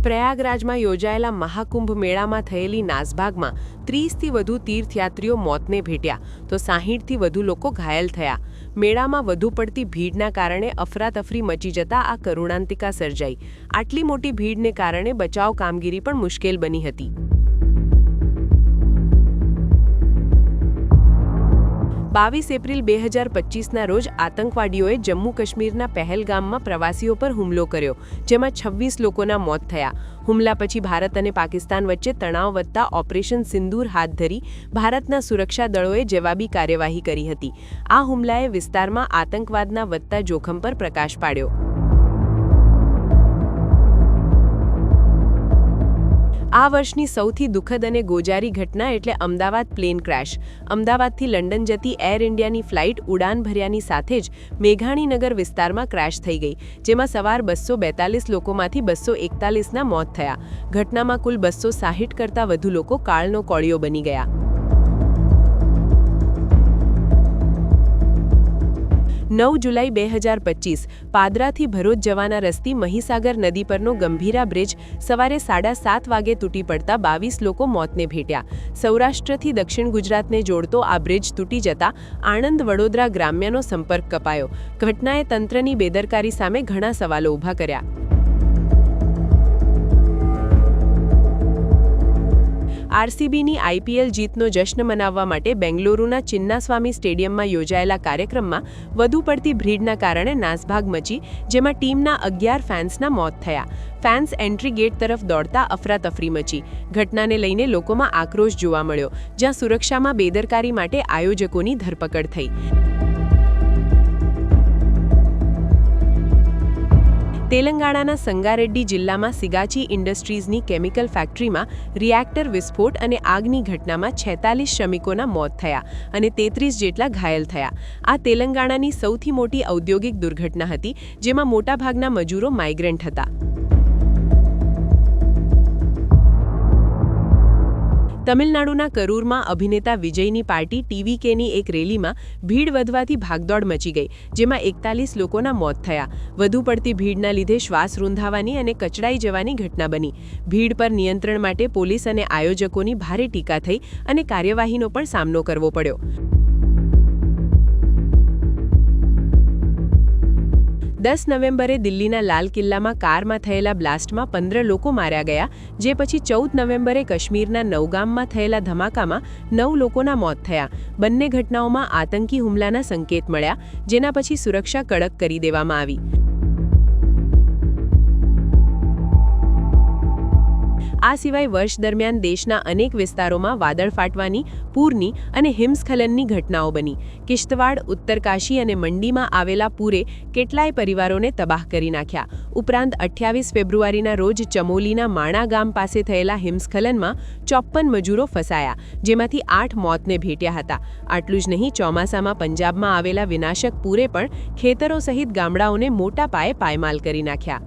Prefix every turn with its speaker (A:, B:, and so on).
A: પ્રયાગરાજમાં યોજાયેલા મહાકુંભ મેળામાં થયેલી નાસભાગમાં 30થી વધુ તીર્થયાત્રીઓ મોતને ભેટ્યા તો 60થી વધુ લોકો ઘાયલ થયા। મેળામાં વધુ પડતી ભીડના કારણે અફરાતફરી મચી જતા આ કરુણાંતિકા સર્જાઈ। આટલી મોટી ભીડને કારણે બચાવ કામગીરી પણ મુશ્કેલ બની હતી। 22 એપ્રિલ 2025ના રોજ આતંકવાદીઓએ જમ્મુ કાશ્મીરના પહેલગામમાં પ્રવાસીઓ પર હુમલો કર્યો, જેમાં 26 લોકોના મોત થયા। હુમલા પછી ભારત અને પાકિસ્તાન વચ્ચે તણાવ વધતા ઓપરેશન સિંદૂર હાથ ધરી ભારતના સુરક્ષા દળોએ જવાબી કાર્યવાહી કરી હતી। આ હુમલાએ વિસ્તારમાં આતંકવાદના વધતા જોખમ પર પ્રકાશ પાડ્યો। આ વર્ષની સૌથી દુઃખદ અને ગોજારી ઘટના એટલે અમદાવાદ પ્લેન ક્રેશ। અમદાવાદથી લંડન જતી એર ઇન્ડિયાની ફ્લાઇટ ઉડાન ભર્યાની સાથે જ મેઘાણીનગર વિસ્તારમાં ક્રેશ થઈ ગઈ, જેમાં સવાર 242 લોકોમાંથી 241ના મોત થયા। ઘટનામાં કુલ 260 કરતાં વધુ લોકો કાળનો કોળિયો બની ગયા। 9 જુલાઈ 2025 પાદરાથી ભરૂચ જવાના રસ્તે મહીસાગર નદી પરનો ગંભીરા બ્રિજ સવારે 7:30 વાગે તૂટી પડતા 22 લોકો મોતને ભેટ્યા। સૌરાષ્ટ્રથી દક્ષિણ ગુજરાતને જોડતો આ બ્રિજ તૂટી જતા આણંદ વડોદરા ગ્રામ્યનો સંપર્ક કપાયો। ઘટનાએ તંત્રની બેદરકારી સામે ઘણા સવાલો ઊભા કર્યા। આરસીબીની આઈપીએલ જીતનો જશ્ન મનાવવા માટે બેંગલુરુના ચિન્નાસ્વામી સ્ટેડિયમમાં યોજાયેલા કાર્યક્રમમાં વધુ પડતી ભીડના કારણે નાસભાગ મચી, જેમાં ટીમના 11 ફેન્સના મોત થયા। ફેન્સ એન્ટ્રી ગેટ તરફ દોડતા અફરાતફરી મચી। ઘટનાને લઈને લોકોમાં આક્રોશ જોવા મળ્યો, જ્યાં સુરક્ષામાં બેદરકારી માટે આયોજકોની ધરપકડ થઈ। તેલંગાણાના સંગારેડ્ડી જિલ્લામાં સિગાચી ઇન્ડસ્ટ્રીઝની કેમિકલ ફેક્ટરીમાં રિએક્ટર વિસ્ફોટ અને આગની ઘટનામાં 46 શ્રમિકોના મોત થયા અને 33 જેટલા ઘાયલ થયા। આ તેલંગાણાની સૌથી મોટી ઔદ્યોગિક દુર્ઘટના હતી, જેમાં મોટાભાગના મજૂરો માઇગ્રન્ટ હતા। તમિલનાડુના કરૂરમાં અભિનેતા વિજયની પાર્ટી ટીવીકેની એક રેલીમાં ભીડ વધવાથી ભાગદોડ મચી ગઈ, જેમાં 41 લોકોના મોત થયા। વધુ પડતી ભીડના લીધે શ્વાસ રૂંધાવાની અને કચડાઈ જવાની ઘટના બની। ભીડ પર નિયંત્રણ માટે પોલીસ અને આયોજકોની ભારે ટીકા થઈ અને કાર્યવાહીનો પણ સામનો કરવો પડ્યો। 10 નવેમ્બરે દિલ્હીના લાલ કિલ્લામાં કારમાં થયેલા બ્લાસ્ટમાં 15 લોકો માર્યા ગયા, જે પછી 14 નવેમ્બરે કાશ્મીરના નવગામમાં થયેલા ધમાકામાં 9 લોકોના મોત થયા। બંને ઘટનાઓમાં આતંકી હુમલાના સંકેત મળ્યા, જેના પછી સુરક્ષા કડક કરી દેવામાં આવી। આ સિવાય વર્ષ દરમિયાન દેશના અનેક વિસ્તારોમાં વાદળ ફાટવાની, પૂરની અને હિમસ્ખલનની ઘટનાઓ બની। કિશ્તવાડ, ઉત્તરકાશી અને મંડીમાં આવેલા પૂરે કેટલાય પરિવારોને તબાહ કરી નાખ્યા। ઉપરાંત 28 ફેબ્રુઆરીના રોજ ચમોલીના માણા ગામ પાસે થયેલા હિમસ્ખલનમાં 54 મજૂરો ફસાયા, જેમાંથી 8 મોતને ભેટ્યા હતા। આટલું જ નહીં, ચોમાસામાં પંજાબમાં આવેલા વિનાશક પૂરે પણ ખેતરો સહિત ગામડાઓને મોટા પાયે પાયમાલ કરી નાખ્યા।